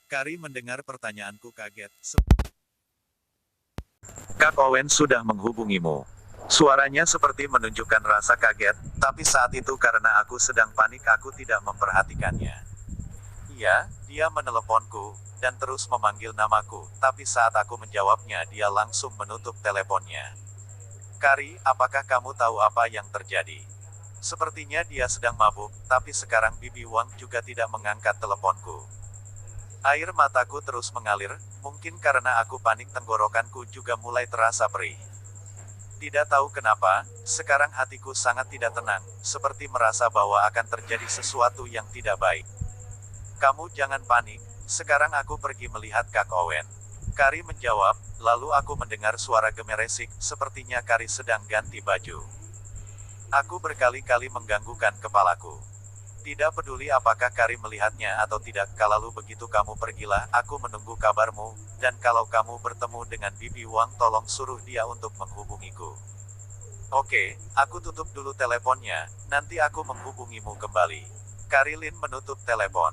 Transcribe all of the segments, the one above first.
Kari mendengar pertanyaanku kaget. Kak Owen sudah menghubungimu. Suaranya seperti menunjukkan rasa kaget, tapi saat itu karena aku sedang panik aku tidak memperhatikannya. Iya, dia meneleponku, dan terus memanggil namaku, tapi saat aku menjawabnya dia langsung menutup teleponnya. Kari, apakah kamu tahu apa yang terjadi? Sepertinya dia sedang mabuk, tapi sekarang Bibi Wang juga tidak mengangkat teleponku. Air mataku terus mengalir, mungkin karena aku panik tenggorokanku juga mulai terasa perih. Tidak tahu kenapa, sekarang hatiku sangat tidak tenang, seperti merasa bahwa akan terjadi sesuatu yang tidak baik. Kamu jangan panik, sekarang aku pergi melihat Kak Owen. Kari menjawab, lalu aku mendengar suara gemeresik, sepertinya Kari sedang ganti baju. Aku berkali-kali mengganggukan kepalaku. Tidak peduli apakah Kari melihatnya atau tidak, kalau begitu kamu pergilah, aku menunggu kabarmu, dan kalau kamu bertemu dengan Bibi Wang tolong suruh dia untuk menghubungiku. Oke, aku tutup dulu teleponnya, nanti aku menghubungimu kembali. Kari Lin menutup telepon.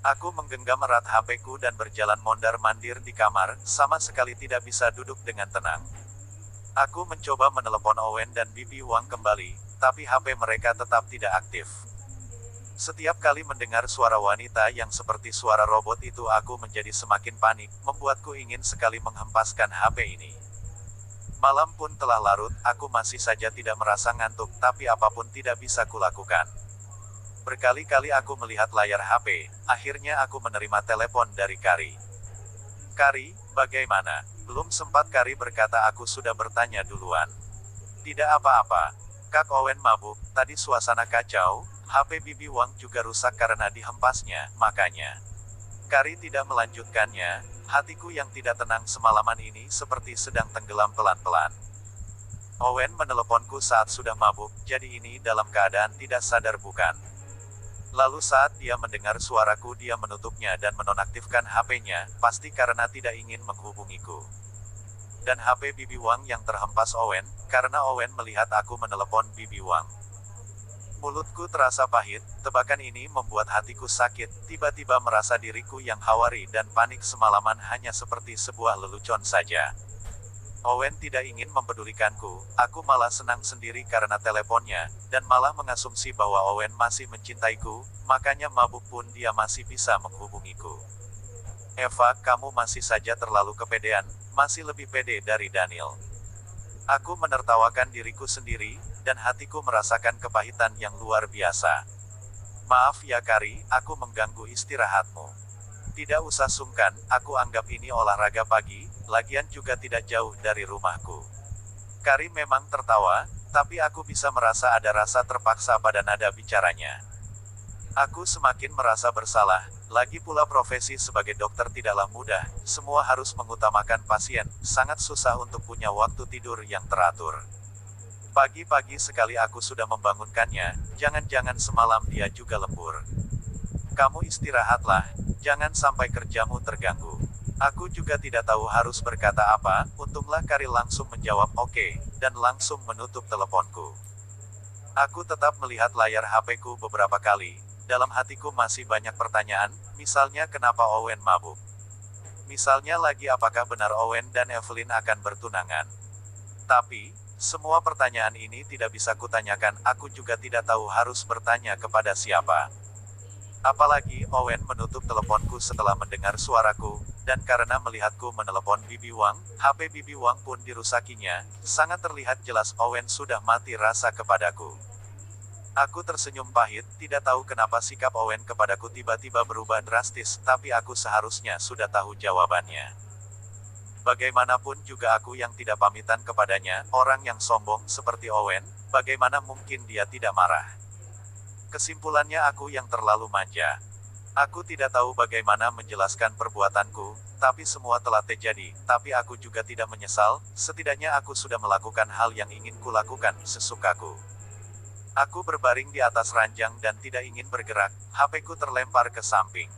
Aku menggenggam erat HP-ku dan berjalan mondar-mandir di kamar, sama sekali tidak bisa duduk dengan tenang. Aku mencoba menelepon Owen dan Bibi Wang kembali, tapi HP mereka tetap tidak aktif. Setiap kali mendengar suara wanita yang seperti suara robot itu aku menjadi semakin panik, membuatku ingin sekali menghempaskan HP ini. Malam pun telah larut, aku masih saja tidak merasa ngantuk, tapi apapun tidak bisa kulakukan. Berkali-kali aku melihat layar HP, akhirnya aku menerima telepon dari Kari. Kari, bagaimana? Belum sempat Kari berkata aku sudah bertanya duluan. Tidak apa-apa. Kak Owen mabuk, tadi suasana kacau, HP Bibi Wang juga rusak karena dihempasnya, makanya. Kari tidak melanjutkannya, hatiku yang tidak tenang semalaman ini seperti sedang tenggelam pelan-pelan. Owen meneleponku saat sudah mabuk, jadi ini dalam keadaan tidak sadar bukan? Lalu saat dia mendengar suaraku dia menutupnya dan menonaktifkan HP-nya, pasti karena tidak ingin menghubungiku. Dan HP Bibi Wang yang terhempas Owen, karena Owen melihat aku menelepon Bibi Wang. Mulutku terasa pahit, tebakan ini membuat hatiku sakit, tiba-tiba merasa diriku yang khawari dan panik semalaman hanya seperti sebuah lelucon saja. Owen tidak ingin mempedulikanku, aku malah senang sendiri karena teleponnya, dan malah mengasumsi bahwa Owen masih mencintaiku, makanya mabuk pun dia masih bisa menghubungiku. Eva, kamu masih saja terlalu kepedean, masih lebih pede dari Daniel. Aku menertawakan diriku sendiri, dan hatiku merasakan kepahitan yang luar biasa. Maaf ya Kari, aku mengganggu istirahatmu. Tidak usah sungkan, aku anggap ini olahraga pagi, lagian juga tidak jauh dari rumahku. Kari memang tertawa, tapi aku bisa merasa ada rasa terpaksa pada nada bicaranya. Aku semakin merasa bersalah, lagi pula profesi sebagai dokter tidaklah mudah, semua harus mengutamakan pasien, sangat susah untuk punya waktu tidur yang teratur. Pagi-pagi sekali aku sudah membangunkannya, jangan-jangan semalam dia juga lembur. Kamu istirahatlah, jangan sampai kerjamu terganggu. Aku juga tidak tahu harus berkata apa, untunglah Kari langsung menjawab oke, dan langsung menutup teleponku. Aku tetap melihat layar HP-ku beberapa kali, dalam hatiku masih banyak pertanyaan, misalnya kenapa Owen mabuk. Misalnya lagi apakah benar Owen dan Evelyn akan bertunangan. Tapi, semua pertanyaan ini tidak bisa kutanyakan, aku juga tidak tahu harus bertanya kepada siapa. Apalagi, Owen menutup teleponku setelah mendengar suaraku, dan karena melihatku menelepon Bibi Wang, HP Bibi Wang pun dirusakinya, sangat terlihat jelas Owen sudah mati rasa kepadaku. Aku tersenyum pahit, tidak tahu kenapa sikap Owen kepadaku tiba-tiba berubah drastis, tapi aku seharusnya sudah tahu jawabannya. Bagaimanapun juga aku yang tidak pamitan kepadanya, orang yang sombong seperti Owen, bagaimana mungkin dia tidak marah? Kesimpulannya aku yang terlalu manja. Aku tidak tahu bagaimana menjelaskan perbuatanku, tapi semua telah terjadi, tapi aku juga tidak menyesal, setidaknya aku sudah melakukan hal yang ingin kulakukan, sesukaku. Aku berbaring di atas ranjang dan tidak ingin bergerak, HP-ku terlempar ke samping.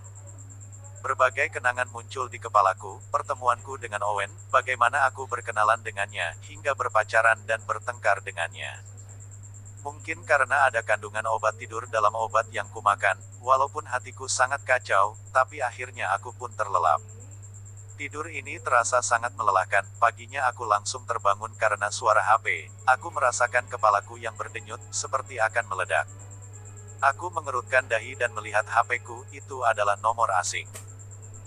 Berbagai kenangan muncul di kepalaku, pertemuanku dengan Owen, bagaimana aku berkenalan dengannya, hingga berpacaran dan bertengkar dengannya. Mungkin karena ada kandungan obat tidur dalam obat yang kumakan, walaupun hatiku sangat kacau, tapi akhirnya aku pun terlelap. Tidur ini terasa sangat melelahkan. Paginya aku langsung terbangun karena suara HP. Aku merasakan kepalaku yang berdenyut, seperti akan meledak. Aku mengerutkan dahi dan melihat HP-ku, itu adalah nomor asing.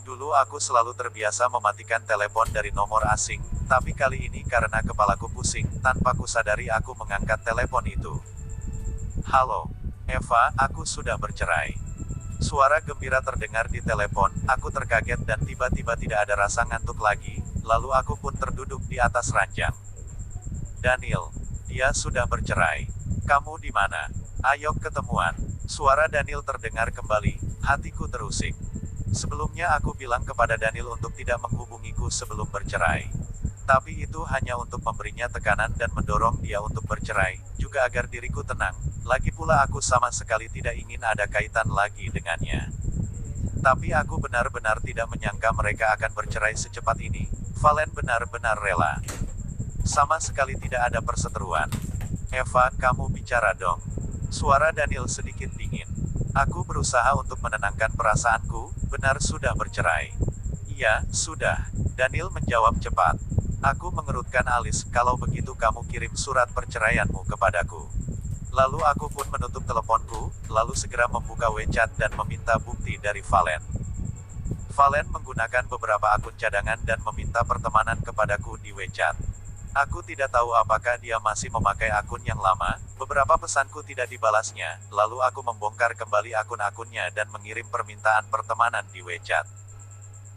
Dulu aku selalu terbiasa mematikan telepon dari nomor asing, tapi kali ini karena kepalaku pusing, tanpa kusadari aku mengangkat telepon itu. Halo, Eva, aku sudah bercerai. Suara gembira terdengar di telepon, aku terkaget dan tiba-tiba tidak ada rasa ngantuk lagi, lalu aku pun terduduk di atas ranjang. Daniel, dia sudah bercerai. Kamu di mana? Ayo ketemuan. Suara Daniel terdengar kembali, hatiku terusik. Sebelumnya aku bilang kepada Daniel untuk tidak menghubungiku sebelum bercerai. Tapi itu hanya untuk memberinya tekanan dan mendorong dia untuk bercerai, juga agar diriku tenang. Lagi pula aku sama sekali tidak ingin ada kaitan lagi dengannya. Tapi aku benar-benar tidak menyangka mereka akan bercerai secepat ini. Valen benar-benar rela. Sama sekali tidak ada perseteruan. Eva, kamu bicara dong. Suara Daniel sedikit dingin. Aku berusaha untuk menenangkan perasaanku, benar sudah bercerai. Iya, sudah. Daniel menjawab cepat. Aku mengerutkan alis, kalau begitu kamu kirim surat perceraianmu kepadaku. Lalu aku pun menutup teleponku, lalu segera membuka WeChat dan meminta bukti dari Valen. Valen menggunakan beberapa akun cadangan dan meminta pertemanan kepadaku di WeChat. Aku tidak tahu apakah dia masih memakai akun yang lama, beberapa pesanku tidak dibalasnya, lalu aku membongkar kembali akun-akunnya dan mengirim permintaan pertemanan di WeChat.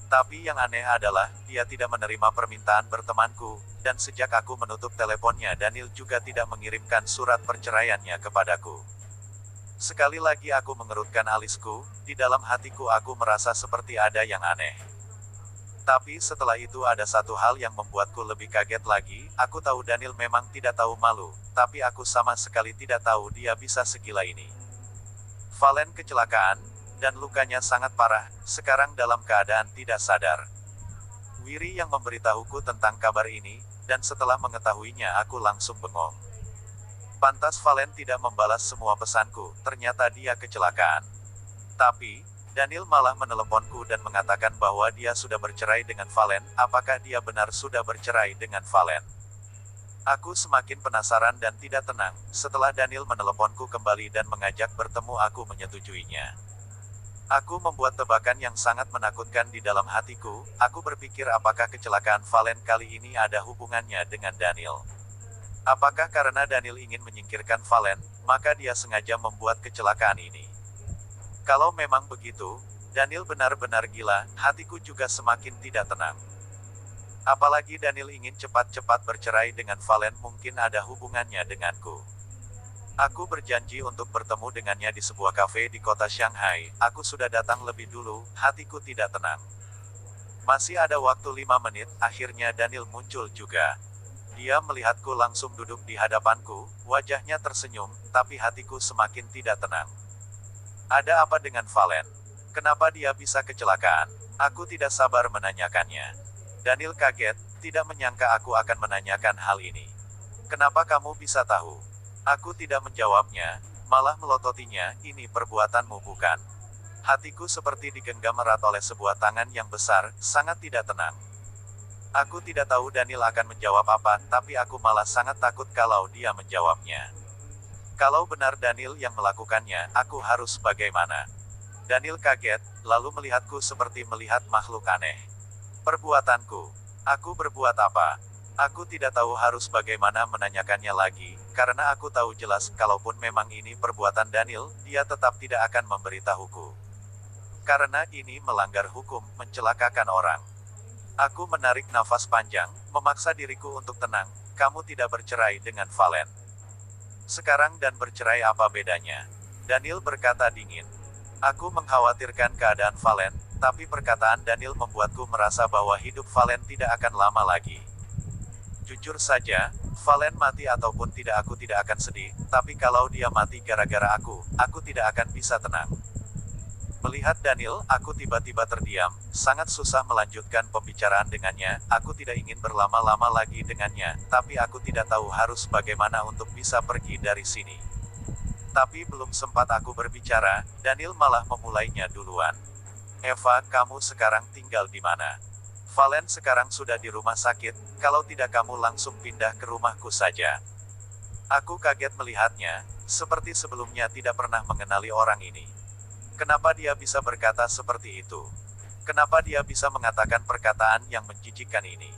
Tapi yang aneh adalah, dia tidak menerima permintaan bertemanku, dan sejak aku menutup teleponnya Daniel juga tidak mengirimkan surat perceraiannya kepadaku. Sekali lagi aku mengerutkan alisku, di dalam hatiku aku merasa seperti ada yang aneh. Tapi setelah itu ada satu hal yang membuatku lebih kaget lagi, aku tahu Daniel memang tidak tahu malu, tapi aku sama sekali tidak tahu dia bisa segila ini. Valen kecelakaan, dan lukanya sangat parah, sekarang dalam keadaan tidak sadar. Wiri yang memberitahuku tentang kabar ini, dan setelah mengetahuinya aku langsung bengong. Pantas Valen tidak membalas semua pesanku, ternyata dia kecelakaan. Tapi, Daniel malah meneleponku dan mengatakan bahwa dia sudah bercerai dengan Valen, apakah dia benar sudah bercerai dengan Valen? Aku semakin penasaran dan tidak tenang, setelah Daniel meneleponku kembali dan mengajak bertemu aku menyetujuinya. Aku membuat tebakan yang sangat menakutkan di dalam hatiku, aku berpikir apakah kecelakaan Valen kali ini ada hubungannya dengan Daniel. Apakah karena Daniel ingin menyingkirkan Valen, maka dia sengaja membuat kecelakaan ini. Kalau memang begitu, Daniel benar-benar gila, hatiku juga semakin tidak tenang. Apalagi Daniel ingin cepat-cepat bercerai dengan Valen mungkin ada hubungannya denganku. Aku berjanji untuk bertemu dengannya di sebuah kafe di kota Shanghai. Aku sudah datang lebih dulu, hatiku tidak tenang. Masih ada waktu 5 menit, akhirnya Daniel muncul juga. Dia melihatku langsung duduk di hadapanku, wajahnya tersenyum, tapi hatiku semakin tidak tenang. Ada apa dengan Valen? Kenapa dia bisa kecelakaan? Aku tidak sabar menanyakannya. Daniel kaget, tidak menyangka aku akan menanyakan hal ini. Kenapa kamu bisa tahu? Aku tidak menjawabnya, malah melototinya, ini perbuatanmu bukan? Hatiku seperti digenggam erat oleh sebuah tangan yang besar, sangat tidak tenang. Aku tidak tahu Daniel akan menjawab apa, tapi aku malah sangat takut kalau dia menjawabnya. Kalau benar Daniel yang melakukannya, aku harus bagaimana? Daniel kaget, lalu melihatku seperti melihat makhluk aneh. Perbuatanku. Aku berbuat apa? Aku tidak tahu harus bagaimana menanyakannya lagi, karena aku tahu jelas, kalaupun memang ini perbuatan Daniel, dia tetap tidak akan memberitahuku. Karena ini melanggar hukum, mencelakakan orang. Aku menarik nafas panjang, memaksa diriku untuk tenang, kamu tidak bercerai dengan Valen. Sekarang dan bercerai apa bedanya? Daniel berkata dingin. Aku mengkhawatirkan keadaan Valen, tapi perkataan Daniel membuatku merasa bahwa hidup Valen tidak akan lama lagi. Jujur saja, Valen mati ataupun tidak aku tidak akan sedih, tapi kalau dia mati gara-gara aku tidak akan bisa tenang. Melihat Daniel, aku tiba-tiba terdiam, sangat susah melanjutkan pembicaraan dengannya, aku tidak ingin berlama-lama lagi dengannya, tapi aku tidak tahu harus bagaimana untuk bisa pergi dari sini. Tapi belum sempat aku berbicara, Daniel malah memulainya duluan. Eva, kamu sekarang tinggal di mana? Valen sekarang sudah di rumah sakit, kalau tidak kamu langsung pindah ke rumahku saja. Aku kaget melihatnya, seperti sebelumnya tidak pernah mengenali orang ini. Kenapa dia bisa berkata seperti itu? Kenapa dia bisa mengatakan perkataan yang menjijikkan ini?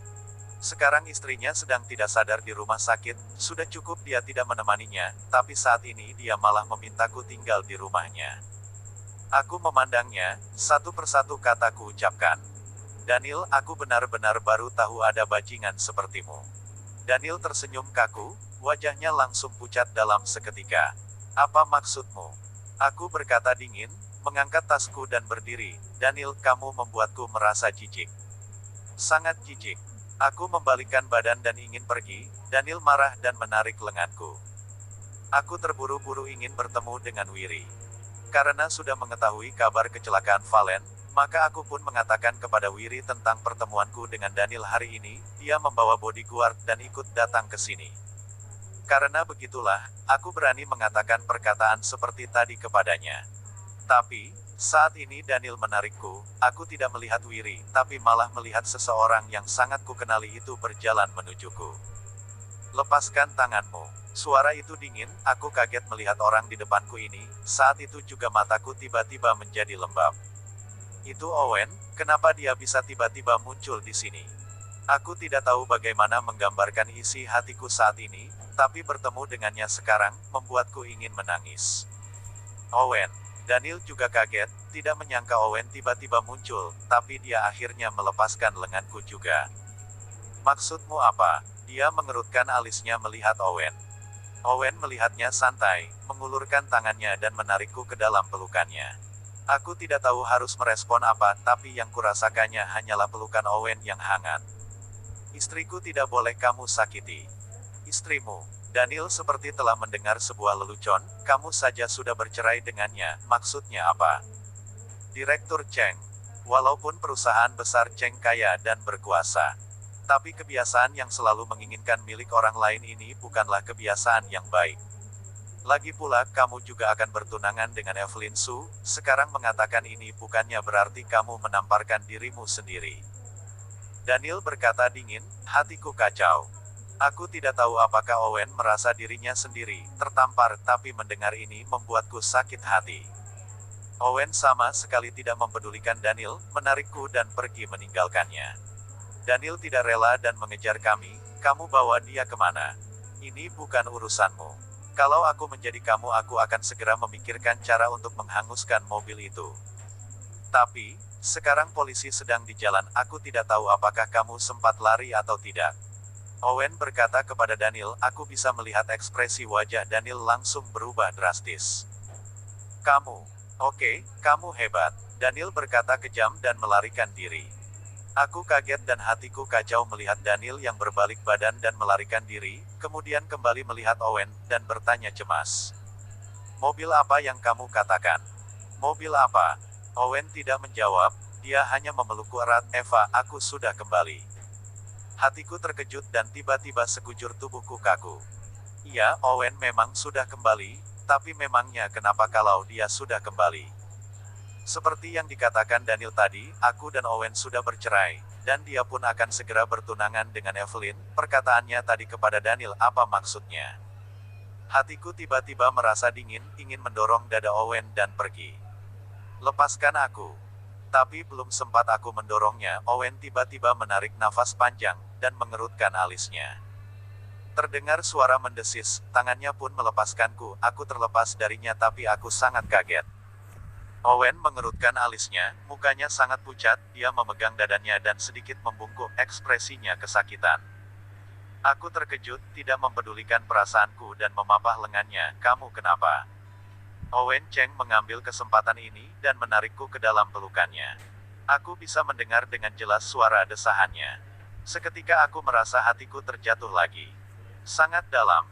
Sekarang istrinya sedang tidak sadar di rumah sakit, sudah cukup dia tidak menemaninya, tapi saat ini dia malah memintaku tinggal di rumahnya. Aku memandangnya, satu persatu kataku ucapkan. Daniel, aku benar-benar baru tahu ada bajingan sepertimu. Daniel tersenyum kaku, wajahnya langsung pucat dalam seketika. Apa maksudmu? Aku berkata dingin, mengangkat tasku dan berdiri. Daniel, kamu membuatku merasa jijik. Sangat jijik. Aku membalikkan badan dan ingin pergi, Daniel marah dan menarik lenganku. Aku terburu-buru ingin bertemu dengan Wiri. Karena sudah mengetahui kabar kecelakaan Valen, maka aku pun mengatakan kepada Wiri tentang pertemuanku dengan Daniel hari ini, dia membawa bodyguard dan ikut datang ke sini. Karena begitulah, aku berani mengatakan perkataan seperti tadi kepadanya. Tapi, saat ini Daniel menarikku, aku tidak melihat Wiri, tapi malah melihat seseorang yang sangat kukenali itu berjalan menujuku. Lepaskan tanganmu. Suara itu dingin, aku kaget melihat orang di depanku ini, saat itu juga mataku tiba-tiba menjadi lembab. Itu Owen, kenapa dia bisa tiba-tiba muncul di sini? Aku tidak tahu bagaimana menggambarkan isi hatiku saat ini, tapi bertemu dengannya sekarang, membuatku ingin menangis. Owen. Daniel juga kaget, tidak menyangka Owen tiba-tiba muncul, tapi dia akhirnya melepaskan lenganku juga. Maksudmu apa? Dia mengerutkan alisnya melihat Owen. Owen melihatnya santai, mengulurkan tangannya dan menarikku ke dalam pelukannya. Aku tidak tahu harus merespon apa, tapi yang kurasakannya hanyalah pelukan Owen yang hangat. Istriku tidak boleh kamu sakiti. Istrimu. Daniel seperti telah mendengar sebuah lelucon, kamu saja sudah bercerai dengannya, maksudnya apa? Direktur Cheng. Walaupun perusahaan besar Cheng kaya dan berkuasa. Tapi kebiasaan yang selalu menginginkan milik orang lain ini bukanlah kebiasaan yang baik. Lagi pula, kamu juga akan bertunangan dengan Evelyn Su, sekarang mengatakan ini bukannya berarti kamu menamparkan dirimu sendiri. Daniel berkata dingin, hatiku kacau. Aku tidak tahu apakah Owen merasa dirinya sendiri tertampar, tapi mendengar ini membuatku sakit hati. Owen sama sekali tidak mempedulikan Daniel, menarikku dan pergi meninggalkannya. Daniel tidak rela dan mengejar kami, kamu bawa dia kemana? Ini bukan urusanmu. Kalau aku menjadi kamu aku akan segera memikirkan cara untuk menghanguskan mobil itu. Tapi, sekarang polisi sedang di jalan, aku tidak tahu apakah kamu sempat lari atau tidak. Owen berkata kepada Daniel, aku bisa melihat ekspresi wajah Daniel langsung berubah drastis. Kamu, oke, kamu hebat. Daniel berkata kejam dan melarikan diri. Aku kaget dan hatiku kacau melihat Daniel yang berbalik badan dan melarikan diri, kemudian kembali melihat Owen, dan bertanya cemas. Mobil apa yang kamu katakan? Mobil apa? Owen tidak menjawab, dia hanya memelukku erat, Eva, aku sudah kembali. Hatiku terkejut dan tiba-tiba sekujur tubuhku kaku. Iya, Owen memang sudah kembali, tapi memangnya kenapa kalau dia sudah kembali? Seperti yang dikatakan Daniel tadi, aku dan Owen sudah bercerai, dan dia pun akan segera bertunangan dengan Evelyn, perkataannya tadi kepada Daniel, apa maksudnya? Hatiku tiba-tiba merasa dingin, ingin mendorong dada Owen dan pergi. Lepaskan aku. Tapi belum sempat aku mendorongnya, Owen tiba-tiba menarik nafas panjang, dan mengerutkan alisnya. Terdengar suara mendesis, tangannya pun melepaskanku, aku terlepas darinya tapi aku sangat kaget. Owen mengerutkan alisnya, mukanya sangat pucat, dia memegang dadanya dan sedikit membungkuk, ekspresinya kesakitan. Aku terkejut, tidak mempedulikan perasaanku dan memapah lengannya, kamu kenapa? Owen Cheng mengambil kesempatan ini, dan menarikku ke dalam pelukannya. Aku bisa mendengar dengan jelas suara desahannya. Seketika aku merasa hatiku terjatuh lagi. Sangat dalam.